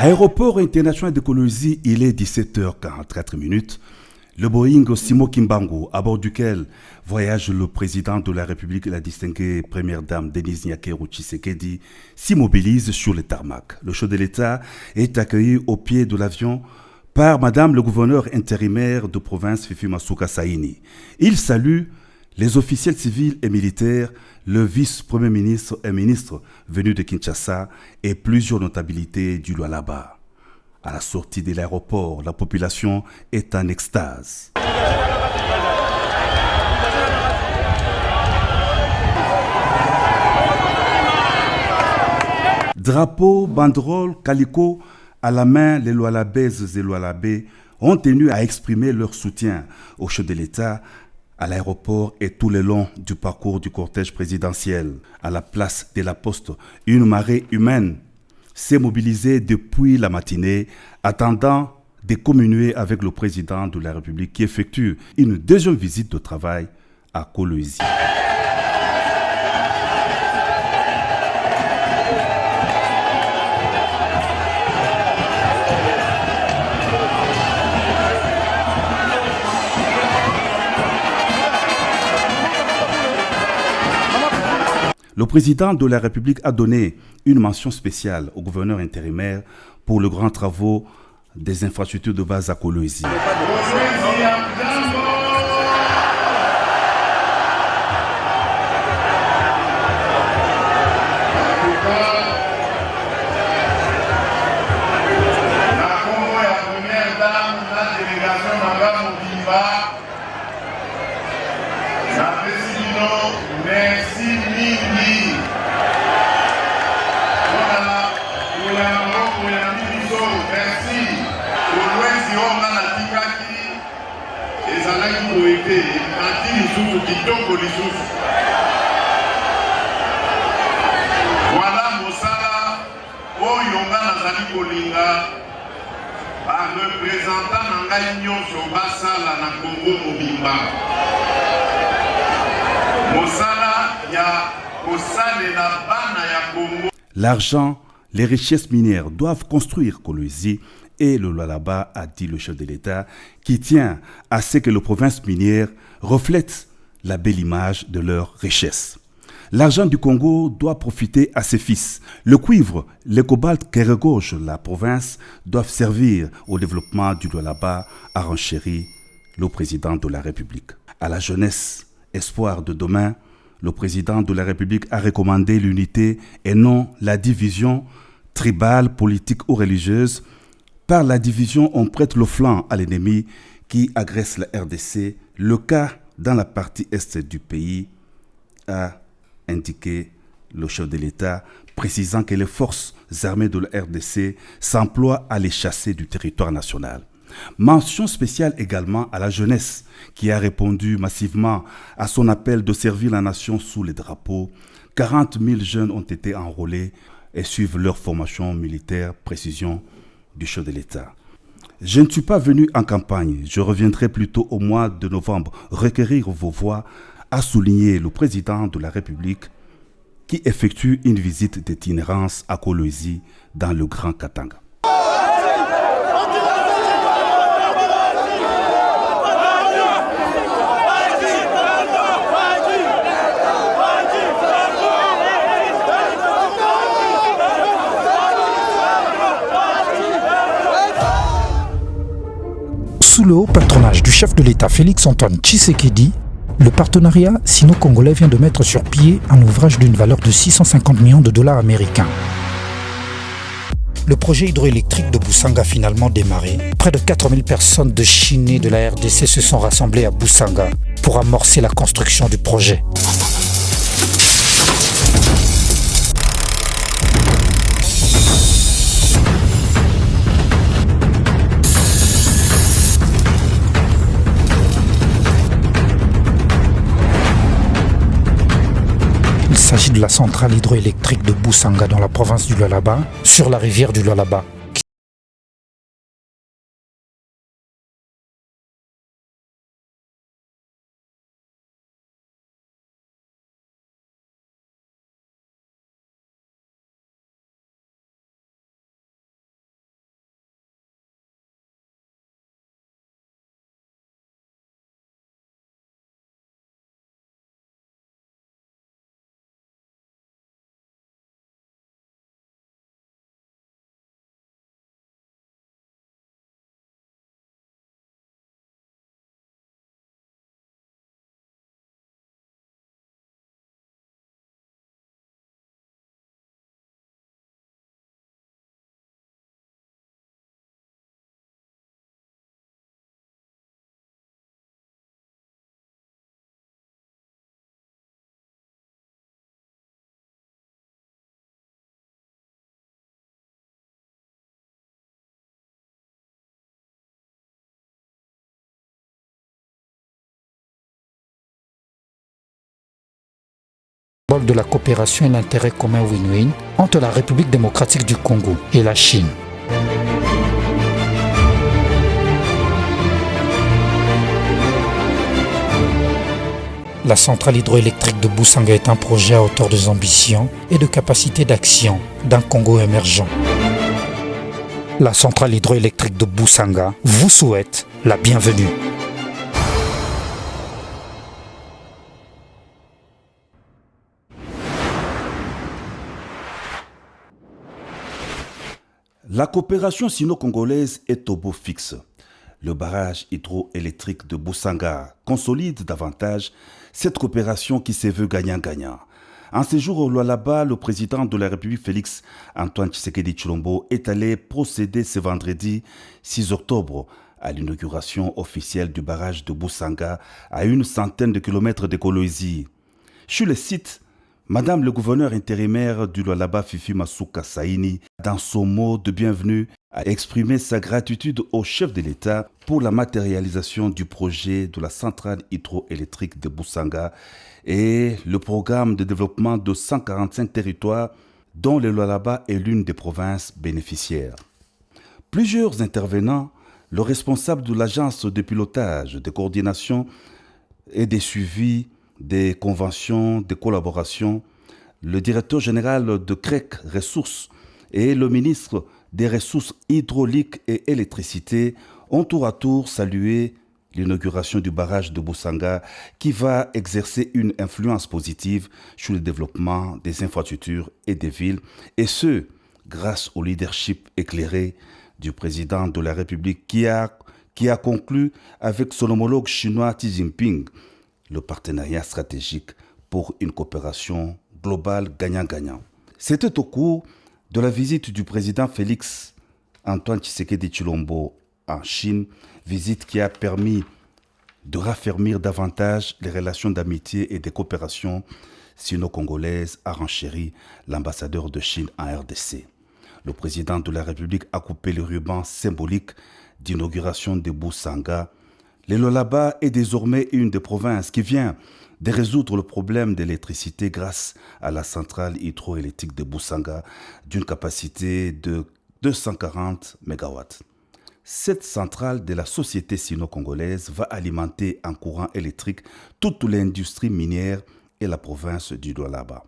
Aéroport international de Kolwezi, il est 17h44. Le Boeing Simo Kimbangu, à bord duquel voyage le président de la République et la distinguée première dame Denise Nyakero Tshisekedi, s'immobilise sur le tarmac. Le chef de l'État est accueilli au pied de l'avion par Madame le gouverneur intérimaire de province Fifi Masuka Saini. Il salue les officiels civils et militaires, le vice-premier ministre et ministre venu de Kinshasa et plusieurs notabilités du Lualaba. À la sortie de l'aéroport, la population est en extase. Drapeau, banderole, calico, à la main, les Lualabaises et Lualabais ont tenu à exprimer leur soutien au chef de l'État à l'aéroport et tout le long du parcours du cortège présidentiel. À la place de la Poste, une marée humaine s'est mobilisée depuis la matinée, attendant de communier avec le président de la République qui effectue une deuxième visite de travail à Kolwezi. Le président de la République a donné une mention spéciale au gouverneur intérimaire pour le grand travaux des infrastructures de base à Kolwezi. Merci mingi. Merci. Kolwezi onga na tikaki ezalaki boyete anti lisusu kitoko lisusu. Voilà mosala oyo nga nazali kolinga ba représentant na ngai nyonso basala na Congo mobimba. L'argent, les richesses minières doivent construire Kolwezi et le Lualaba, a dit le chef de l'État, qui tient à ce que les provinces minières reflètent la belle image de leurs richesses. L'argent du Congo doit profiter à ses fils. Le cuivre, le cobalt qui regorge la province doivent servir au développement du Lualaba, a renchéri le président de la République. À la jeunesse, espoir de demain, le président de la République a recommandé l'unité et non la division tribale, politique ou religieuse. Par la division, on prête le flanc à l'ennemi qui agresse la RDC. Le cas dans la partie est du pays, a indiqué le chef de l'État, précisant que les forces armées de la RDC s'emploient à les chasser du territoire national. Mention spéciale également à la jeunesse qui a répondu massivement à son appel de servir la nation sous les drapeaux. 40 000 jeunes ont été enrôlés et suivent leur formation militaire, précision du chef de l'État. Je ne suis pas venu en campagne, je reviendrai plutôt au mois de novembre requérir vos voix, a souligné le président de la République qui effectue une visite d'itinérance à Kolwezi dans le Grand Katanga. Sous le haut patronage du chef de l'État Félix-Antoine Tshisekedi, le partenariat sino-congolais vient de mettre sur pied un ouvrage d'une valeur de 650 millions de dollars américains. Le projet hydroélectrique de Boussanga a finalement démarré. Près de 4000 personnes de Chine et de la RDC se sont rassemblées à Boussanga pour amorcer la construction du projet. Il s'agit de la centrale hydroélectrique de Boussanga dans la province du Lualaba, sur la rivière du Lualaba. de la coopération et l'intérêt commun win-win entre la République démocratique du Congo et la Chine. La centrale hydroélectrique de Boussanga est un projet à hauteur des ambitions et de capacité d'action d'un Congo émergent. La centrale hydroélectrique de Boussanga vous souhaite la bienvenue. La coopération sino-congolaise est au beau fixe. Le barrage hydroélectrique de Boussanga consolide davantage cette coopération qui se veut gagnant-gagnant. En séjour au Lualaba, le président de la République Félix Antoine Tshisekedi Tshilombo est allé procéder ce vendredi 6 octobre à l'inauguration officielle du barrage de Boussanga à une centaine de kilomètres de Kolwezi. Sur le site, Madame le gouverneur intérimaire du Lualaba Fifi Masuka Saini, dans son mot de bienvenue, a exprimé sa gratitude au chef de l'État pour la matérialisation du projet de la centrale hydroélectrique de Boussanga et le programme de développement de 145 territoires dont le Lualaba est l'une des provinces bénéficiaires. Plusieurs intervenants, le responsable de l'agence de pilotage, de coordination et de suivi des conventions de collaboration, le directeur général de CREC Ressources et le ministre des Ressources hydrauliques et électricité ont tour à tour salué l'inauguration du barrage de Boussanga qui va exercer une influence positive sur le développement des infrastructures et des villes, et ce, grâce au leadership éclairé du président de la République qui a conclu avec son homologue chinois Xi Jinping le partenariat stratégique pour une coopération globale gagnant-gagnant. C'était au cours de la visite du président Félix Antoine Tshisekedi Tshilombo en Chine, visite qui a permis de raffermir davantage les relations d'amitié et de coopération sino-congolaises, a renchéri l'ambassadeur de Chine en RDC. Le président de la République a coupé le ruban symbolique d'inauguration de Boussanga. Le Lualaba est désormais une des provinces qui vient de résoudre le problème de l'électricité grâce à la centrale hydroélectrique de Boussanga d'une capacité de 240 MW. Cette centrale de la société sino-congolaise va alimenter en courant électrique toute l'industrie minière et la province du Lualaba.